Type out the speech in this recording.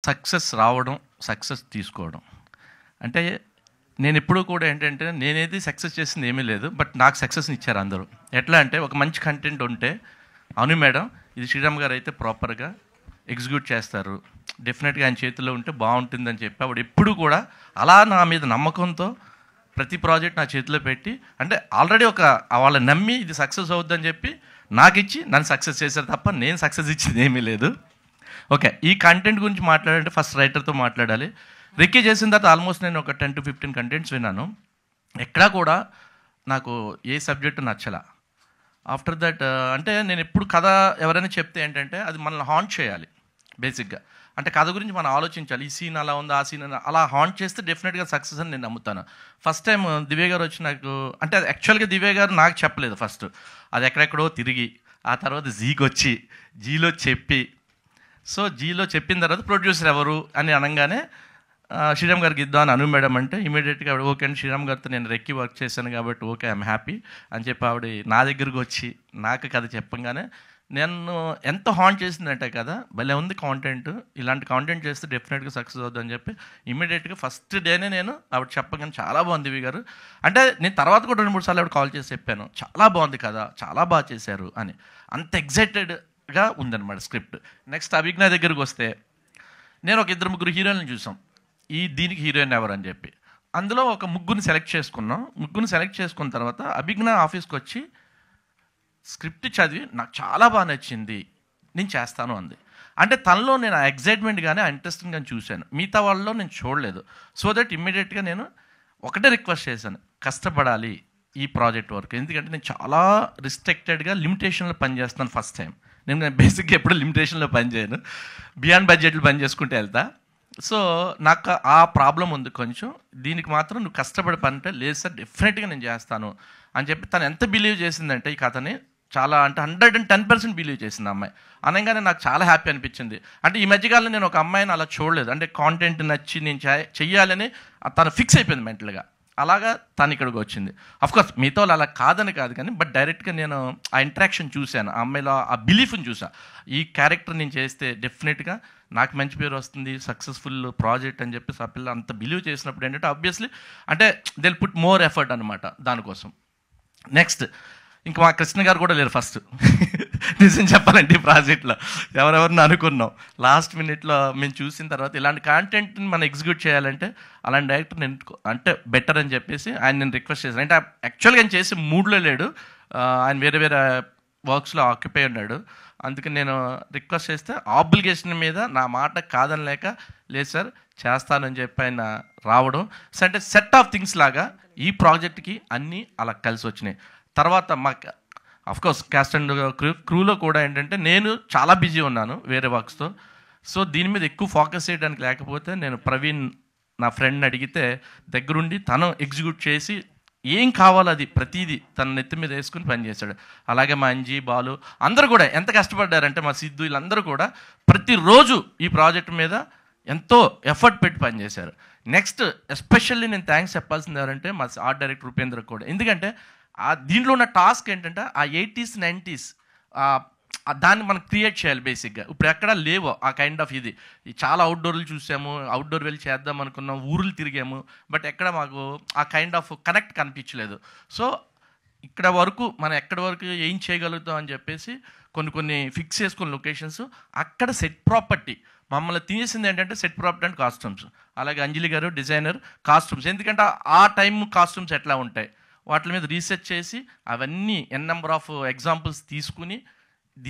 Success రావడం, success తీసుకోవడం. అంటే నేనెప్పుడూ కూడా ఏంటంటే, నేనేది సక్సెస్ చేసింది ఏమీ లేదు. బట్ నాకు సక్సెస్‌ని ఇచ్చారు అందరూ. ఎట్లా అంటే, ఒక మంచి కంటెంట్ ఉంటే, అవును మేడం, ఇది శ్రీరామ్ గారు అయితే ప్రాపర్‌గా ఎగ్జిక్యూట్ చేస్తారు. డెఫినెట్‌గా ఆయన చేతిలో ఉంటే బాగుంటుందని చెప్పి ఆవిడ ఎప్పుడూ కూడా అలా నా మీద నమ్మకంతో ప్రతి ప్రాజెక్ట్ నా చేతిలో పెట్టి, అంటే ఆల్రెడీ వాళ్ళని నమ్మి ఇది సక్సెస్ అవుద్దని చెప్పి నాకిచ్చి నన్ను సక్సెస్ చేశారు తప్ప నేను సక్సెస్ ఇచ్చింది ఏమీ లేదు. ఓకే, ఈ కంటెంట్ గురించి మాట్లాడాలంటే ఫస్ట్ రైటర్తో మాట్లాడాలి. రిక్కీ చేసిన తర్వాత ఆల్మోస్ట్ నేను ఒక 10 to 15 కంటెంట్స్ విన్నాను. ఎక్కడా కూడా నాకు ఏ సబ్జెక్టు నచ్చలా. ఆఫ్టర్ దట్ అంటే నేను ఎప్పుడు కథ ఎవరైనా చెప్తే ఏంటంటే అది మనల్ని హాంట్ చేయాలి బేసిక్గా. అంటే కథ గురించి మనం ఆలోచించాలి. ఈ సీన్ అలా ఉంది, ఆ సీన్ అలా హాంట్ చేస్తే డెఫినెట్గా సక్సెస్ అని నేను నమ్ముతాను. ఫస్ట్ టైం దివ్య గారు వచ్చి నాకు, అంటే యాక్చువల్గా దివ్య గారు నాకు చెప్పలేదు ఫస్ట్. అది ఎక్కడెక్కడో తిరిగి ఆ తర్వాత జీకి వచ్చి జీలో చెప్పి, సో జీలో చెప్పిన తర్వాత ప్రొడ్యూసర్ ఎవరు అని అనగానే శ్రీరామ్ గారికి ఇద్దాం అని అను మేడం అంటే ఇమీడియట్గా ఆవిడ ఓకే అండి, శ్రీరామ్ గారితో నేను రెక్కి వర్క్ చేశాను కాబట్టి ఓకే ఐఎమ్ హ్యాపీ అని చెప్పి ఆవిడ నా దగ్గరకు వచ్చి నాకు కథ చెప్పంగానే నేను ఎంత హాంట్ చేసిందంటే కదా, భలే ఉంది కాంటెంట్, ఇలాంటి కాంటెంట్ చేస్తే డెఫినెట్గా సక్సెస్ అవుతుందని చెప్పి ఇమీడియట్గా ఫస్ట్ డేనే నేను ఆవిడ చెప్పగానే చాలా బాగుంది దివి గారు అంటే, నేను తర్వాత కూడా 2-3 సార్లు ఆవిడ కాల్ చేసి చెప్పాను చాలా బాగుంది కదా, చాలా బాగా చేశారు అని. అంత ఎగ్జైటెడ్గా ఉందన్నమాట స్క్రిప్ట్. నెక్స్ట్ అభిజ్ఞ దగ్గరికి వస్తే, నేను ఒక 2-3 హీరోయిన్లు చూసాం దీనికి హీరోయిన్ ఎవరు అని చెప్పి. అందులో ఒక ముగ్గురిని సెలెక్ట్ చేసుకున్నాం. ముగ్గురిని సెలెక్ట్ చేసుకున్న తర్వాత అభిజ్ఞ ఆఫీస్కి వచ్చి స్క్రిప్ట్ చదివి నాకు చాలా బాగా నచ్చింది, నేను చేస్తాను అంది. అంటే తనలో నేను ఆ ఎగ్జైట్మెంట్ కానీ ఆ ఇంట్రెస్టింగ్ కానీ చూశాను, మిగతా వాళ్ళలో నేను చూడలేదు. సో దట్ ఇమ్మీడియట్గా నేను ఒకటే రిక్వెస్ట్ చేశాను, కష్టపడాలి ఈ ప్రాజెక్ట్ వర్క్. ఎందుకంటే నేను చాలా రిస్ట్రిక్టెడ్గా లిమిటేషన్లో పనిచేస్తాను ఫస్ట్ టైం. నేను బేసిక్గా ఎప్పుడు లిమిటేషన్లో పనిచేయను, బియాండ్ బడ్జెట్లో పని చేసుకుంటే వెళ్తా. సో నాకు ఆ ప్రాబ్లం ఉంది కొంచెం, దీనికి మాత్రం నువ్వు కష్టపడి పని అంటే లేదు సార్ డెఫినెట్గా నేను చేస్తాను అని చెప్పి తను ఎంత బిలీవ్ చేసిందంటే ఈ కథని, చాలా అంటే 110% బిలీవ్ చేసింది అమ్మాయి. అనగానే నాకు చాలా హ్యాపీ అనిపించింది. అంటే ఈ మధ్యకాలంలో నేను ఒక అమ్మాయిని అలా చూడలేదు, అంటే కాంటెంట్ నచ్చి నేను చెయ్యాలని తను ఫిక్స్ అయిపోయింది మెంటల్గా. అలాగా తను ఇక్కడికి వచ్చింది. అఫ్కోర్స్ మిగతా వాళ్ళు అలా కాదని కాదు కానీ, బట్ డైరెక్ట్గా నేను ఆ ఇంట్రాక్షన్ చూశాను, ఆ అమ్మాయిలో ఆ బిలీఫ్ని చూసాను. ఈ క్యారెక్టర్ నేను చేస్తే డెఫినెట్గా నాకు మంచి పేరు వస్తుంది, సక్సెస్ఫుల్ ప్రాజెక్ట్ అని చెప్పి ఆ పిల్ల అంత బిలీవ్ చేసినప్పుడు ఏంటంటే ఆబ్వియస్లీ అంటే దే పుట్ మోర్ ఎఫర్ట్ అనమాట దానికోసం. నెక్స్ట్ ఇంకా మా కృష్ణ గారు కూడా లేరు ఫస్ట్ నిజం చెప్పాలంటే ఈ ప్రాజెక్ట్లో ఎవరెవరిని అనుకున్నాం, లాస్ట్ మినిట్లో మేము చూసిన తర్వాత ఇలాంటి కాంటెంట్ని మనం ఎగ్జిక్యూట్ చేయాలంటే అలాంటి డైరెక్టర్ నేను అంటే బెటర్ అని చెప్పేసి ఆయన నేను రిక్వెస్ట్ చేశాను. అంటే యాక్చువల్గా ఆయన చేసే మూడ్లో లేడు, ఆయన వేరే వేరే వర్క్స్లో ఆక్యుపై ఉన్నాడు. అందుకని నేను రిక్వెస్ట్ చేస్తే ఆబ్లిగేషన్ మీద నా మాట కాదనలేక లేదు సార్ చేస్తానని చెప్పి ఆయన రావడం. సో అంటే సెట్ ఆఫ్ థింగ్స్ లాగా ఈ ప్రాజెక్ట్కి అన్నీ అలా కలిసి వచ్చినాయి. తర్వాత మాకు అఫ్కోర్స్ క్యాస్ట్ అండ్ క్రూలో కూడా ఏంటంటే నేను చాలా బిజీ ఉన్నాను వేరే వర్క్స్తో. సో దీని మీద ఎక్కువ ఫోకస్ చేయడానికి లేకపోతే నేను ప్రవీణ్ నా ఫ్రెండ్ని అడిగితే దగ్గరుండి తను ఎగ్జిక్యూట్ చేసి ఏం కావాలో అది ప్రతిదీ తన నెత్తి మీద వేసుకుని పనిచేశాడు. అలాగే మా అంజీ బాలు అందరూ కూడా ఎంత కష్టపడ్డారంటే, మా సిద్ధు వీళ్ళందరూ కూడా ప్రతిరోజు ఈ ప్రాజెక్ట్ మీద ఎంతో ఎఫర్ట్ పెట్టి పనిచేశారు. నెక్స్ట్ ఎస్పెషల్లీ నేను థ్యాంక్స్ చెప్పాల్సింది ఎవరంటే మా ఆర్ట్ డైరెక్టర్ ఉపేంద్ర కూడా. ఎందుకంటే దీంట్లో ఉన్న టాస్క్ ఏంటంటే ఆ 80s 90s దాన్ని మనం క్రియేట్ చేయాలి బేసిక్గా. ఇప్పుడు ఎక్కడా లేవు ఆ కైండ్ ఆఫ్ ఇది. చాలా అవుట్డోర్లు చూసాము, అవుట్డోర్ వెళ్ళి చేద్దాం అనుకున్నాం, ఊర్లు తిరిగాము, బట్ ఎక్కడ మాకు ఆ కైండ్ ఆఫ్ కనెక్ట్ కనిపించలేదు. సో ఇక్కడ వరకు మనం ఎక్కడి వరకు ఏం చేయగలుగుతాం అని చెప్పేసి కొన్ని ఫిక్స్ చేసుకున్న లొకేషన్స్, అక్కడ సెట్ ప్రాపర్టీ మమ్మల్ని తీసింది ఏంటంటే సెట్ ప్రాపర్టీ అండ్ కాస్ట్యూమ్స్. అలాగే అంజలి గారు డిజైనర్ కాస్ట్యూమ్స్, ఎందుకంటే ఆ టైం కాస్ట్యూమ్స్ ఎట్లా ఉంటాయి వాటి మీద రీసెర్చ్ చేసి అవన్నీ నెంబర్ ఆఫ్ ఎగ్జాంపుల్స్ తీసుకుని